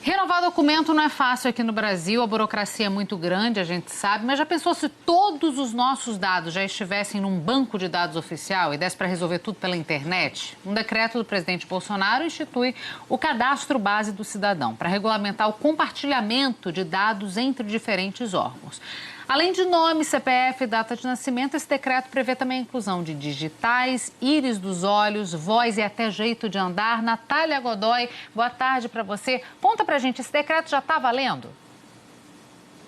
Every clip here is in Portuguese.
Renovar documento não é fácil aqui no Brasil, a burocracia é muito grande, a gente sabe, mas já pensou se todos os nossos dados já estivessem num banco de dados oficial e desse para resolver tudo pela internet? Um decreto do presidente Bolsonaro institui o Cadastro Base do Cidadão para regulamentar o compartilhamento de dados entre diferentes órgãos. Além de nome, CPF e data de nascimento, esse decreto prevê também a inclusão de digitais, íris dos olhos, voz e até jeito de andar. Natália Godoy, boa tarde para você. Conta pra gente, esse decreto já está valendo?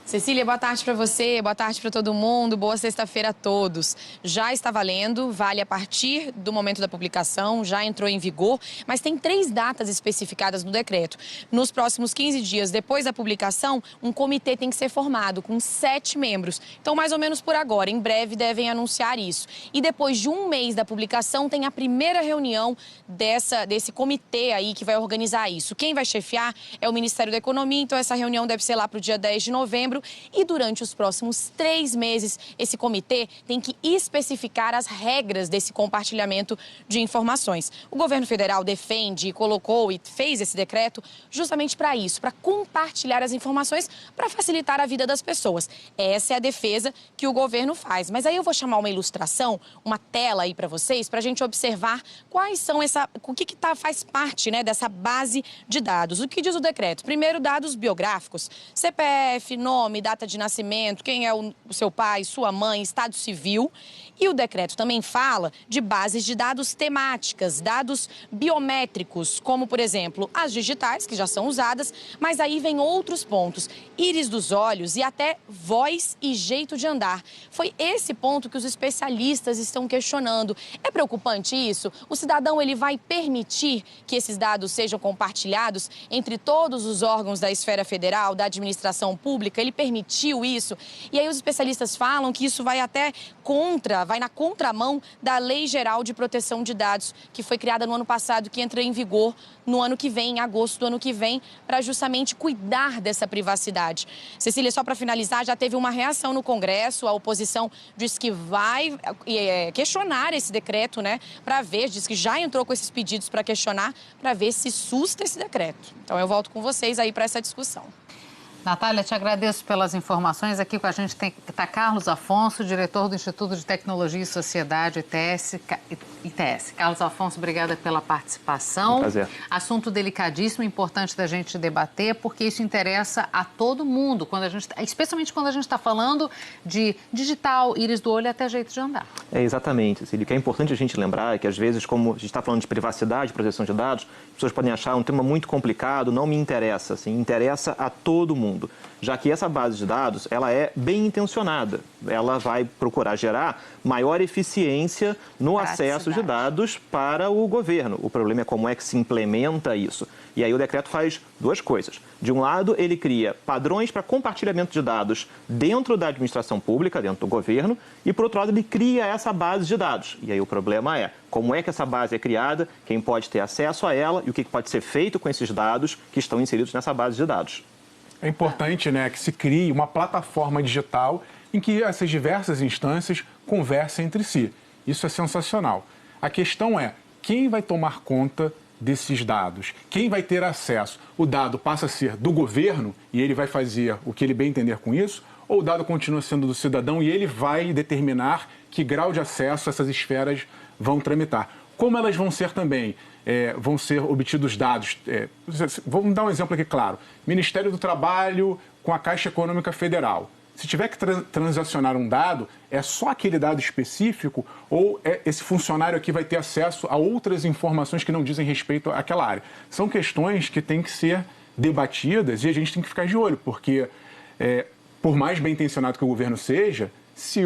Cecília, boa tarde para você, boa tarde para todo mundo, boa sexta-feira a todos. Já está valendo, vale a partir do momento da publicação, já entrou em vigor, mas tem 3 datas especificadas no decreto. Nos próximos 15 dias depois da publicação, um comitê tem que ser formado com 7 membros. Então, mais ou menos por agora, em breve devem anunciar isso. E depois de um mês da publicação, tem a primeira reunião desse comitê aí que vai organizar isso. Quem vai chefiar é o Ministério da Economia, então essa reunião deve ser lá para o dia 10 de novembro. E durante os próximos 3 meses, esse comitê tem que especificar as regras desse compartilhamento de informações. O governo federal defende, colocou e fez esse decreto justamente para isso, para compartilhar as informações, para facilitar a vida das pessoas. Essa é a defesa que o governo faz. Mas aí eu vou chamar uma ilustração, uma tela aí para vocês, para a gente observar quais são o que faz parte, né, dessa base de dados. O que diz o decreto? Primeiro, dados biográficos, CPF, nome, data de nascimento, quem é o seu pai, sua mãe, estado civil. E o decreto também fala de bases de dados temáticas, dados biométricos, como, por exemplo, as digitais, que já são usadas, mas aí vem outros pontos, íris dos olhos e até voz e jeito de andar. Foi esse ponto que os especialistas estão questionando. É preocupante isso? O cidadão ele vai permitir que esses dados sejam compartilhados entre todos os órgãos da esfera federal, da administração pública? Ele permitiu isso? E aí os especialistas falam que isso vai até vai na contramão da Lei Geral de Proteção de Dados, que foi criada no ano passado, que entra em vigor no ano que vem, em agosto do ano que vem, para justamente cuidar dessa privacidade. Cecília, só para finalizar, já teve uma reação no Congresso, a oposição disse que vai questionar esse decreto, né, para ver, diz que já entrou com esses pedidos para questionar, para ver se susta esse decreto. Então eu volto com vocês aí para essa discussão. Natália, te agradeço pelas informações. Aqui com a gente está Carlos Afonso, diretor do Instituto de Tecnologia e Sociedade, ITS. Carlos Afonso, obrigada pela participação. Um prazer. Assunto delicadíssimo, importante da gente debater, porque isso interessa a todo mundo, especialmente quando a gente está falando de digital, íris do olho até jeito de andar. Exatamente, Cílio. O que é importante a gente lembrar é que, às vezes, como a gente está falando de privacidade, proteção de dados, as pessoas podem achar um tema muito complicado, não me interessa, assim, interessa a todo mundo. Já que essa base de dados, ela é bem intencionada. Ela vai procurar gerar maior eficiência no acesso de dados para o governo. O problema é como é que se implementa isso. E aí o decreto faz 2 coisas. De um lado, ele cria padrões para compartilhamento de dados dentro da administração pública, dentro do governo, e, por outro lado, ele cria essa base de dados. E aí o problema é como é que essa base é criada, quem pode ter acesso a ela e o que pode ser feito com esses dados que estão inseridos nessa base de dados. É importante, né, que se crie uma plataforma digital em que essas diversas instâncias conversem entre si. Isso é sensacional. A questão é quem vai tomar conta desses dados, quem vai ter acesso. O dado passa a ser do governo e ele vai fazer o que ele bem entender com isso, ou o dado continua sendo do cidadão e ele vai determinar que grau de acesso essas esferas vão tramitar. Como elas vão ser também? Vão ser obtidos dados. Vamos dar um exemplo aqui claro. Ministério do Trabalho com a Caixa Econômica Federal. Se tiver que transacionar um dado, é só aquele dado específico ou esse funcionário aqui vai ter acesso a outras informações que não dizem respeito àquela área? São questões que têm que ser debatidas e a gente tem que ficar de olho, porque por mais bem intencionado que o governo seja, se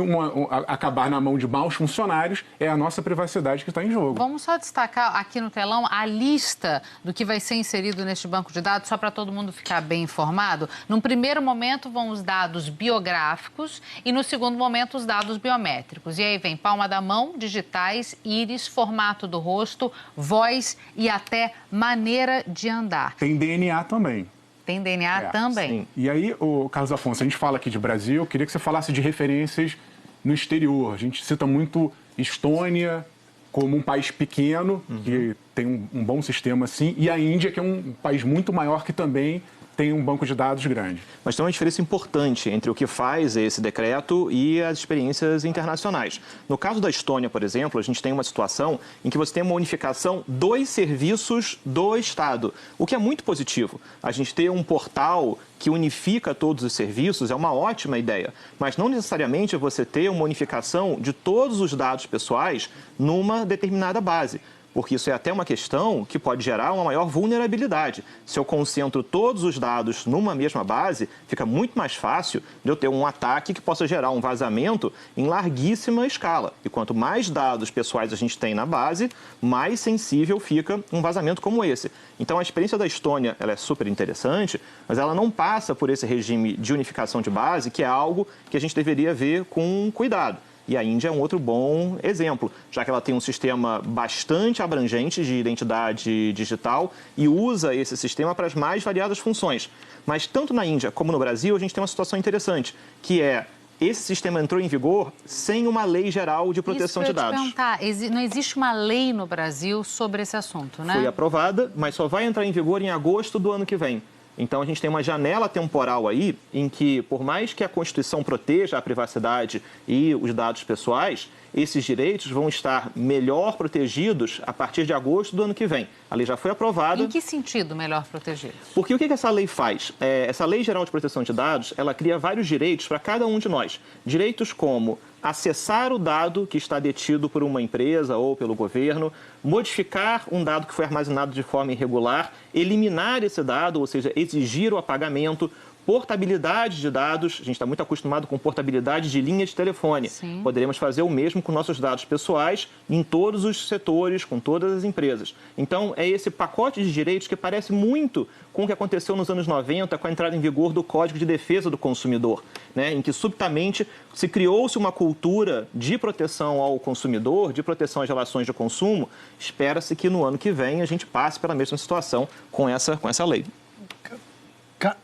acabar na mão de maus funcionários, é a nossa privacidade que está em jogo. Vamos só destacar aqui no telão a lista do que vai ser inserido neste banco de dados, só para todo mundo ficar bem informado. Num primeiro momento vão os dados biográficos e no segundo momento os dados biométricos. E aí vem palma da mão, digitais, íris, formato do rosto, voz e até maneira de andar. Tem DNA também. Tem DNA também. Sim. E aí, Carlos Afonso, a gente fala aqui de Brasil, eu queria que você falasse de referências no exterior. A gente cita muito Estônia como um país pequeno, que tem um bom sistema assim, e a Índia, que é um país muito maior, que também tem um banco de dados grande. Mas tem uma diferença importante entre o que faz esse decreto e as experiências internacionais. No caso da Estônia, por exemplo, a gente tem uma situação em que você tem uma unificação dos serviços do Estado, o que é muito positivo. A gente ter um portal que unifica todos os serviços é uma ótima ideia, mas não necessariamente você ter uma unificação de todos os dados pessoais numa determinada base. Porque isso é até uma questão que pode gerar uma maior vulnerabilidade. Se eu concentro todos os dados numa mesma base, fica muito mais fácil de eu ter um ataque que possa gerar um vazamento em larguíssima escala. E quanto mais dados pessoais a gente tem na base, mais sensível fica um vazamento como esse. Então, a experiência da Estônia ela é super interessante, mas ela não passa por esse regime de unificação de base, que é algo que a gente deveria ver com cuidado. E a Índia é um outro bom exemplo, já que ela tem um sistema bastante abrangente de identidade digital e usa esse sistema para as mais variadas funções. Mas tanto na Índia como no Brasil, a gente tem uma situação interessante, que é esse sistema entrou em vigor sem uma lei geral de proteção de dados. Isso que eu ia te perguntar, não existe uma lei no Brasil sobre esse assunto, né? Foi aprovada, mas só vai entrar em vigor em agosto do ano que vem. Então, a gente tem uma janela temporal aí em que, por mais que a Constituição proteja a privacidade e os dados pessoais, esses direitos vão estar melhor protegidos a partir de agosto do ano que vem. A lei já foi aprovada. Em que sentido melhor protegidos? Porque o que essa lei faz? Essa Lei Geral de Proteção de Dados, ela cria vários direitos para cada um de nós. Direitos como acessar o dado que está detido por uma empresa ou pelo governo, modificar um dado que foi armazenado de forma irregular, eliminar esse dado, ou seja, exigir o apagamento, portabilidade de dados. A gente está muito acostumado com portabilidade de linha de telefone. Sim. Poderemos fazer o mesmo com nossos dados pessoais em todos os setores, com todas as empresas. Então, é esse pacote de direitos que parece muito com o que aconteceu nos anos 90, com a entrada em vigor do Código de Defesa do Consumidor, né, em que subitamente se criou-se uma cultura de proteção ao consumidor, de proteção às relações de consumo. Espera-se que no ano que vem a gente passe pela mesma situação com essa lei.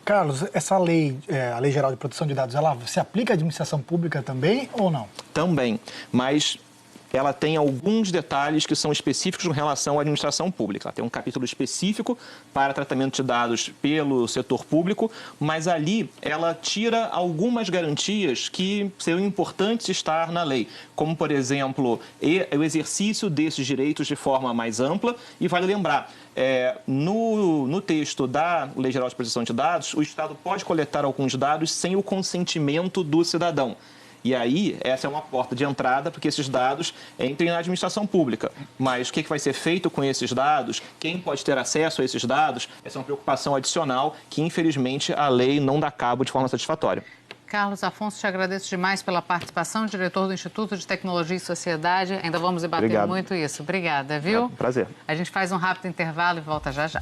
Carlos, essa lei, a Lei Geral de Proteção de Dados, ela se aplica à administração pública também ou não? Também, mas ela tem alguns detalhes que são específicos com relação à administração pública. Ela tem um capítulo específico para tratamento de dados pelo setor público, mas ali ela tira algumas garantias que seriam importantes estar na lei, como, por exemplo, o exercício desses direitos de forma mais ampla. E vale lembrar, no texto da Lei Geral de Proteção de Dados, o Estado pode coletar alguns dados sem o consentimento do cidadão. E aí, essa é uma porta de entrada para que esses dados entrem na administração pública. Mas o que vai ser feito com esses dados? Quem pode ter acesso a esses dados? Essa é uma preocupação adicional que, infelizmente, a lei não dá cabo de forma satisfatória. Carlos Afonso, te agradeço demais pela participação, diretor do Instituto de Tecnologia e Sociedade. Ainda vamos debater muito isso. Obrigada, viu? Prazer. A gente faz um rápido intervalo e volta já já.